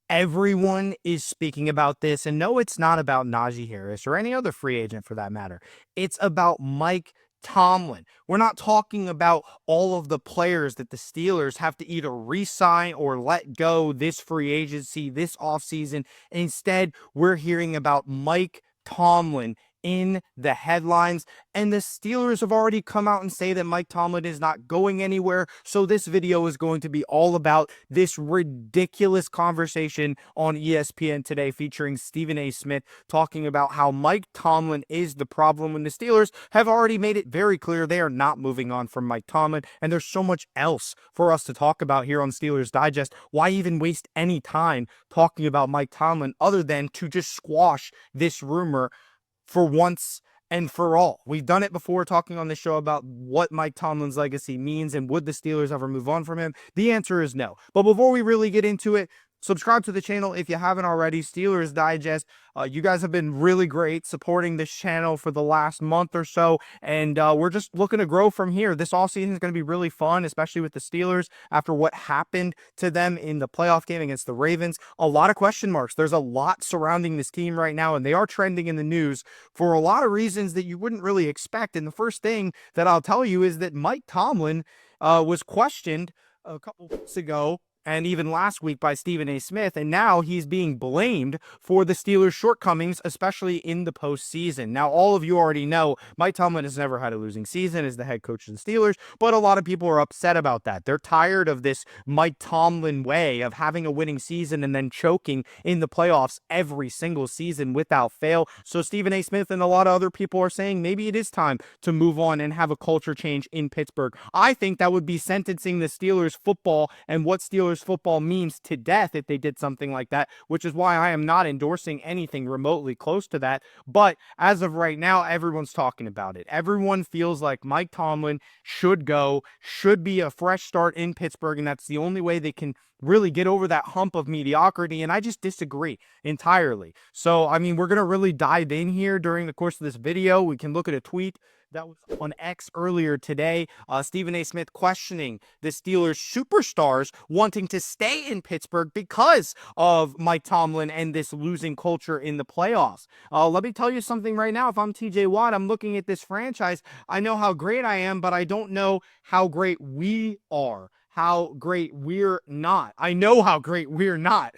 Everyone is speaking about this, and no, it's not about Najee Harris or any other free agent for that matter. It's about Mike Tomlin. We're not talking about all of the players that the Steelers have to either re-sign or let go this free agency, this offseason. Instead, we're hearing about Mike Tomlin in the headlines, and the Steelers have already come out and say that Mike Tomlin is not going anywhere. So this video is going to be all about this ridiculous conversation on ESPN today featuring Stephen A. Smith talking about how Mike Tomlin is the problem when the Steelers have already made it very clear they are not moving on from Mike Tomlin. And there's so much else for us to talk about here on Steelers Digest. Why even waste any time talking about Mike Tomlin other than to just squash this rumor for once and for all? We've done it before talking on the show about what Mike Tomlin's legacy means and would the Steelers ever move on from him? The answer is no. But before we really get into it, subscribe to the channel if you haven't already. Steelers Digest. You guys have been really great supporting this channel for the last month or so, and we're just looking to grow from here. This offseason is going to be really fun, especially with the Steelers after what happened to them in the playoff game against the Ravens. A lot of question marks. There's a lot surrounding this team right now, and they are trending in the news for a lot of reasons that you wouldn't really expect. And the first thing that I'll tell you is that Mike Tomlin was questioned a couple weeks ago and even last week by Stephen A. Smith, and now he's being blamed for the Steelers' shortcomings, especially in the postseason. Now, all of you already know Mike Tomlin has never had a losing season as the head coach of the Steelers, but a lot of people are upset about that. They're tired of this Mike Tomlin way of having a winning season and then choking in the playoffs every single season without fail. So Stephen A. Smith and a lot of other people are saying maybe it is time to move on and have a culture change in Pittsburgh. I think that would be sentencing the Steelers football and what Steelers football means to death if they did something like that, which is why I am not endorsing anything remotely close to that. But as of right now, everyone's talking about it. Everyone feels like Mike Tomlin should go, should be a fresh start in Pittsburgh, and that's the only way they can really get over that hump of mediocrity, and I just disagree entirely. So, I mean, we're going to really dive in here during the course of this video. We can look at a tweet that was on X earlier today. Stephen A. Smith questioning the Steelers superstars wanting to stay in Pittsburgh because of Mike Tomlin and this losing culture in the playoffs. Let me tell you something right now. If I'm TJ Watt, I'm looking at this franchise. I know how great I am, but I don't know how great we are. How great we're not. I know how great we're not.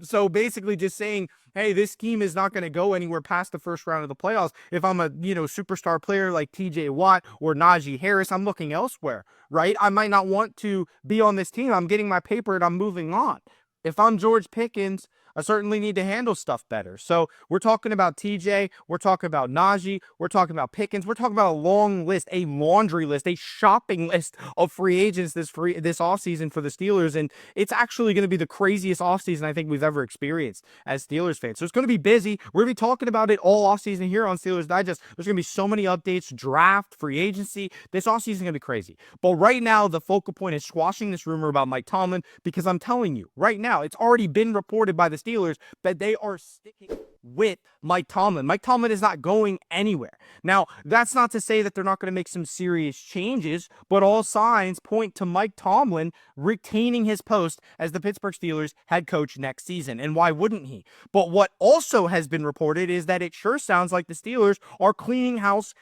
So basically just saying, hey, this team is not going to go anywhere past the first round of the playoffs. If I'm a, superstar player like TJ Watt or Najee Harris, I'm looking elsewhere, right? I might not want to be on this team. I'm getting my paper and I'm moving on. If I'm George Pickens, I certainly need to handle stuff better. So we're talking about TJ, we're talking about Najee, we're talking about Pickens, we're talking about a long list, a laundry list, a shopping list of free agents this offseason for the Steelers. And it's actually going to be the craziest offseason I think we've ever experienced as Steelers fans. So it's going to be busy. We're going to be talking about it all offseason here on Steelers Digest. There's going to be so many updates, draft, free agency. This offseason is going to be crazy. But right now, the focal point is squashing this rumor about Mike Tomlin, because I'm telling you, right now, it's already been reported by the Steelers that they are sticking with Mike Tomlin. Mike Tomlin is not going anywhere. Now, that's not to say that they're not going to make some serious changes, but all signs point to Mike Tomlin retaining his post as the Pittsburgh Steelers head coach next season. And why wouldn't he? But what also has been reported is that it sure sounds like the Steelers are cleaning house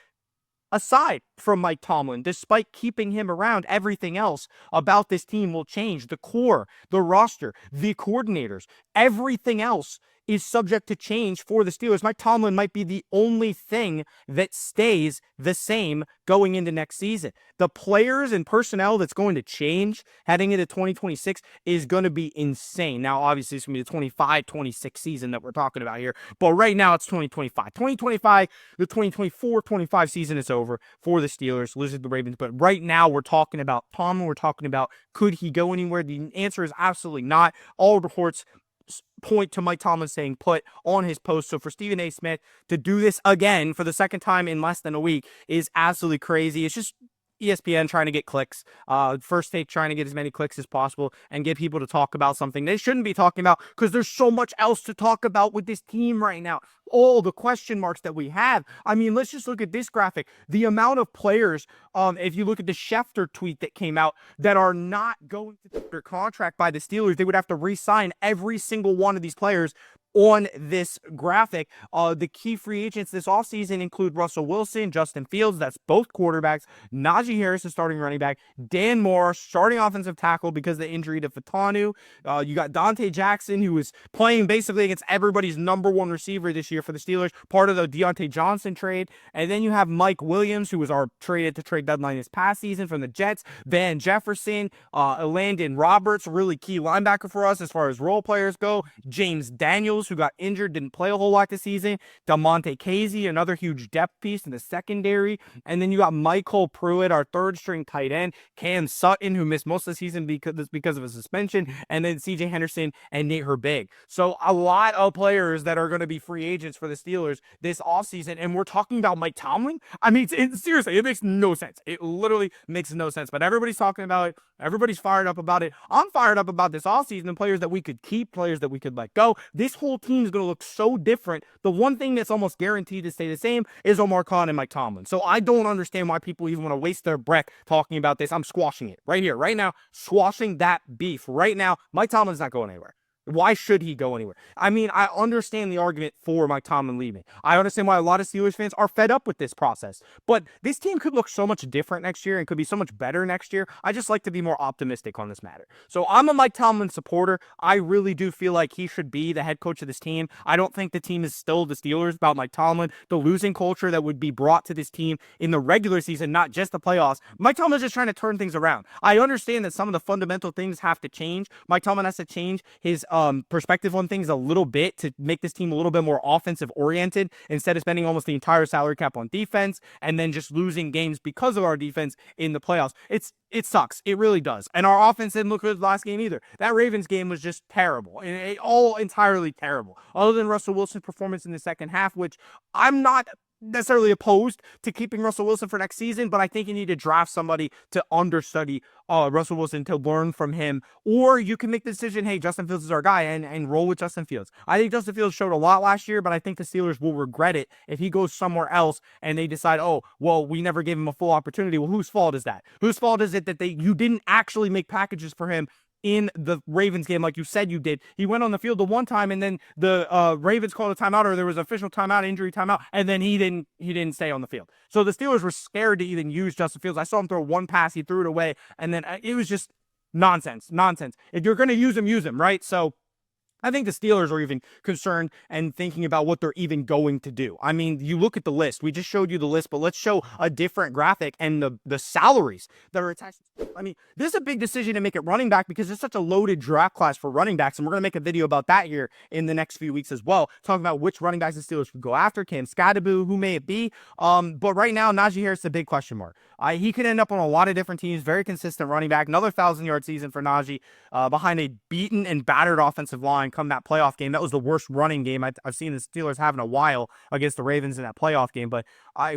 aside from Mike Tomlin. Despite keeping him around, everything else about this team will change. The core, the roster, the coordinators, everything else is subject to change for the Steelers. Mike Tomlin might be the only thing that stays the same going into next season. The players and personnel that's going to change heading into 2026 is going to be insane. Now, obviously, it's going to be the 25-26 season that we're talking about here, but right now it's 2025. 2025, the 2024-25 season is over for the Steelers, losing the Ravens, but right now we're talking about Tomlin. We're talking about, could he go anywhere? The answer is absolutely not. All reports point to Mike Tomlin saying put on his post. So for Stephen A. Smith to do this again for the second time in less than a week is absolutely crazy. It's just ESPN trying to get clicks, First Take trying to get as many clicks as possible and get people to talk about something they shouldn't be talking about because there's so much else to talk about with this team right now. All the question marks that we have. I mean, let's just look at this graphic. The amount of players, if you look at the Schefter tweet that came out, that are not going to their contract by the Steelers, they would have to re-sign every single one of these players on this graphic. The key free agents this offseason include Russell Wilson, Justin Fields, that's both quarterbacks, Najee Harris is starting running back, Dan Moore, starting offensive tackle because of the injury to Fatanu. You got Dante Jackson, who is playing basically against everybody's number one receiver this year for the Steelers, part of the Deontay Johnson trade. And then you have Mike Williams, who was our traded to trade deadline this past season from the Jets, Van Jefferson, Landon Roberts, really key linebacker for us as far as role players go, James Daniels, who got injured, didn't play a whole lot this season, DeMonte Casey, another huge depth piece in the secondary, and then you got Michael Pruitt, our third string tight end, Cam Sutton, who missed most of the season because of a suspension, and then CJ Henderson and Nate Herbig. So a lot of players that are going to be free agents for the Steelers this offseason, and we're talking about Mike Tomlin. I mean, seriously, it makes no sense. It literally makes no sense, but everybody's talking about it. Everybody's fired up about it. I'm fired up about this offseason and players that we could keep, players that we could let go. This whole team is going to look so different. The one thing that's almost guaranteed to stay the same is Omar Khan and Mike Tomlin. So I don't understand why people even want to waste their breath talking about this. I'm squashing it right here, right now, squashing that beef right now. Mike Tomlin's not going anywhere. Why should he go anywhere? I mean, I understand the argument for Mike Tomlin leaving. I understand why a lot of Steelers fans are fed up with this process. But this team could look so much different next year and could be so much better next year. I just like to be more optimistic on this matter. So I'm a Mike Tomlin supporter. I really do feel like he should be the head coach of this team. I don't think the team is still the Steelers about Mike Tomlin. The losing culture that would be brought to this team in the regular season, not just the playoffs. Mike Tomlin's just trying to turn things around. I understand that some of the fundamental things have to change. Mike Tomlin has to change his perspective on things a little bit to make this team a little bit more offensive oriented instead of spending almost the entire salary cap on defense and then just losing games because of our defense in the playoffs. It sucks. It really does. And our offense didn't look good last game either. That Ravens game was just terrible. All entirely terrible. Other than Russell Wilson's performance in the second half, which I'm not necessarily opposed to keeping Russell Wilson for next season, but I think you need to draft somebody to understudy Russell Wilson to learn from him, or you can make the decision, hey, Justin Fields is our guy, and roll with Justin Fields. I think Justin Fields showed a lot last year, but I think the Steelers will regret it if he goes somewhere else and they decide, oh, well, we never gave him a full opportunity. Well, whose fault is that? Whose fault is it that you didn't actually make packages for him in the Ravens game like you said you did? He went on the field the one time, and then the Ravens called a timeout, or there was an official timeout, injury timeout, and then he didn't stay on the field. So the Steelers were scared to even use Justin Fields. I saw him throw one pass, he threw it away, and then it was just nonsense. If you're going to use him, right? So I think the Steelers are even concerned and thinking about what they're even going to do. I mean, you look at the list. We just showed you the list, but let's show a different graphic and the salaries that are attached. I mean, this is a big decision to make it running back because it's such a loaded draft class for running backs, and we're going to make a video about that here in the next few weeks as well, talking about which running backs the Steelers could go after, Cam Scadaboo, who may it be. But right now, Najee Harris is a big question mark. He could end up on a lot of different teams, very consistent running back, another 1,000-yard season for Najee behind a beaten and battered offensive line come that playoff game. That was the worst running game I've seen the Steelers have in a while against the Ravens in that playoff game. But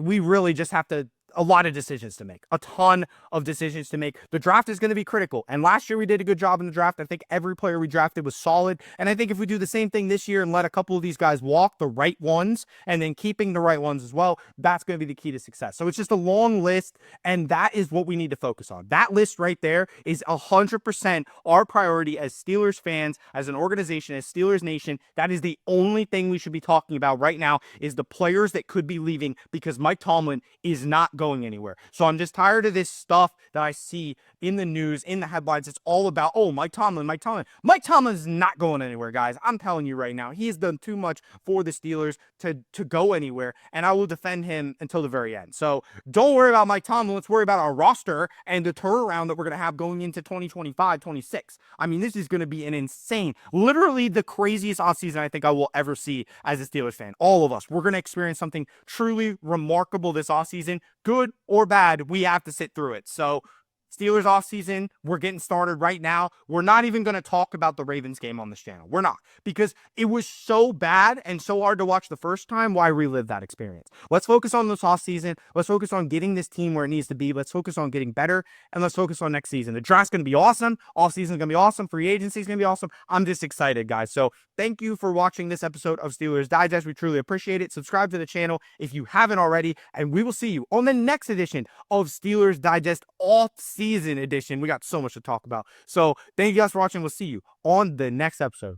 we really just have to a lot of decisions to make, a ton of decisions to make. The draft is going to be critical. And last year we did a good job in the draft. I think every player we drafted was solid. And I think if we do the same thing this year and let a couple of these guys walk, the right ones, and then keeping the right ones as well, that's going to be the key to success. So it's just a long list, and that is what we need to focus on. That list right there is 100% our priority as Steelers fans, as an organization, as Steelers Nation. That is the only thing we should be talking about right now, is the players that could be leaving because Mike Tomlin is not going anywhere. So I'm just tired of this stuff that I see in the news, in the headlines. It's all about, oh, Mike Tomlin. Mike Tomlin is not going anywhere, guys. I'm telling you right now, he has done too much for the Steelers to go anywhere, and I will defend him until the very end. So don't worry about Mike Tomlin. Let's worry about our roster and the turnaround that we're going to have going into 2025, 26. I mean, this is going to be an insane, literally the craziest offseason I think I will ever see as a Steelers fan. All of us, we're going to experience something truly remarkable this offseason. Good or bad, we have to sit through it. So Steelers offseason, we're getting started right now. We're not even going to talk about the Ravens game on this channel. We're not, because it was so bad and so hard to watch the first time. Why relive that experience? Let's focus on this offseason. Let's focus on getting this team where it needs to be. Let's focus on getting better, and let's focus on next season. The draft's going to be awesome. Offseason is going to be awesome. Free agency is going to be awesome. I'm just excited, guys. So thank you for watching this episode of Steelers Digest. We truly appreciate it. Subscribe to the channel if you haven't already, and we will see you on the next edition of Steelers Digest Off-Season Edition. We got so much to talk about. So thank you guys for watching. We'll see you on the next episode.